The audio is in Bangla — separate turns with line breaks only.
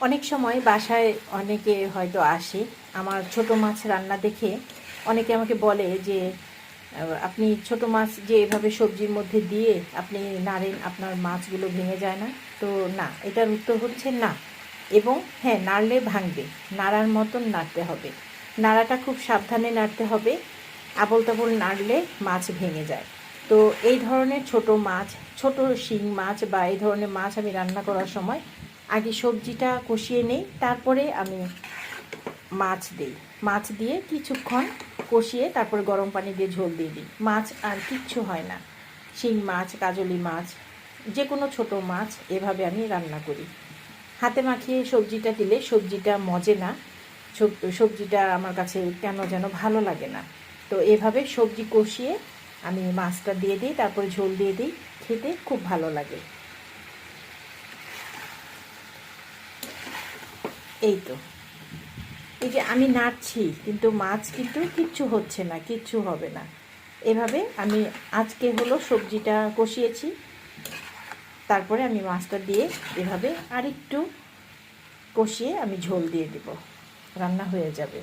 অনেক সময় বাসায় অনেকে হয়তো আসে, আমার ছোট মাছ রান্না দেখে অনেকে আমাকে বলে যে আপনি ছোট মাছ যে এভাবে সবজির মধ্যে দিয়ে আপনি নাড়েন, আপনার মাছগুলো ভেঙে যায় না? তো না, এটার উত্তর হচ্ছে না। এবং হ্যাঁ, নাড়লে ভাঙবে, নাড়ার মতন নাড়তে হবে, নাড়াটা খুব সাবধানে নাড়তে হবে। আবোল তাবোল নাড়লে মাছ ভেঙে যায়। তো এই ধরনের ছোট মাছ, ছোট শিং মাছ বা এই ধরনের মাছ আমি রান্না করার সময় আগে সবজিটা কষিয়ে নেই, তারপরে আমি মাছ দিই। মাছ দিয়ে কিছুক্ষণ কষিয়ে তারপরে গরম পানি দিয়ে ঝোল দিয়ে দিই। মাছ আর কিচ্ছু হয় না। শিং মাছ, কাজলি মাছ, যে কোনো ছোট মাছ এভাবে আমি রান্না করি। হাতে মাখিয়ে সবজিটা দিলে সবজিটা মজে না, সবজিটা আমার কাছে কেন যেন ভালো লাগে না। তো এভাবে সবজি কষিয়ে আমি মাছটা দিয়ে দিই, তারপরে ঝোল দিয়ে দিই, খেতে খুব ভালো লাগে। এই তো, এই যে আমি নাড়ছি কিন্তু মাছ কিন্তু কিচ্ছু হচ্ছে না, কিচ্ছু হবে না। এভাবে আমি আজকে হলো সবজিটা কষিয়েছি, তারপরে আমি মাছটা দিয়ে এভাবে আরেকটু কষিয়ে আমি ঝোল দিয়ে দেব, রান্না হয়ে যাবে।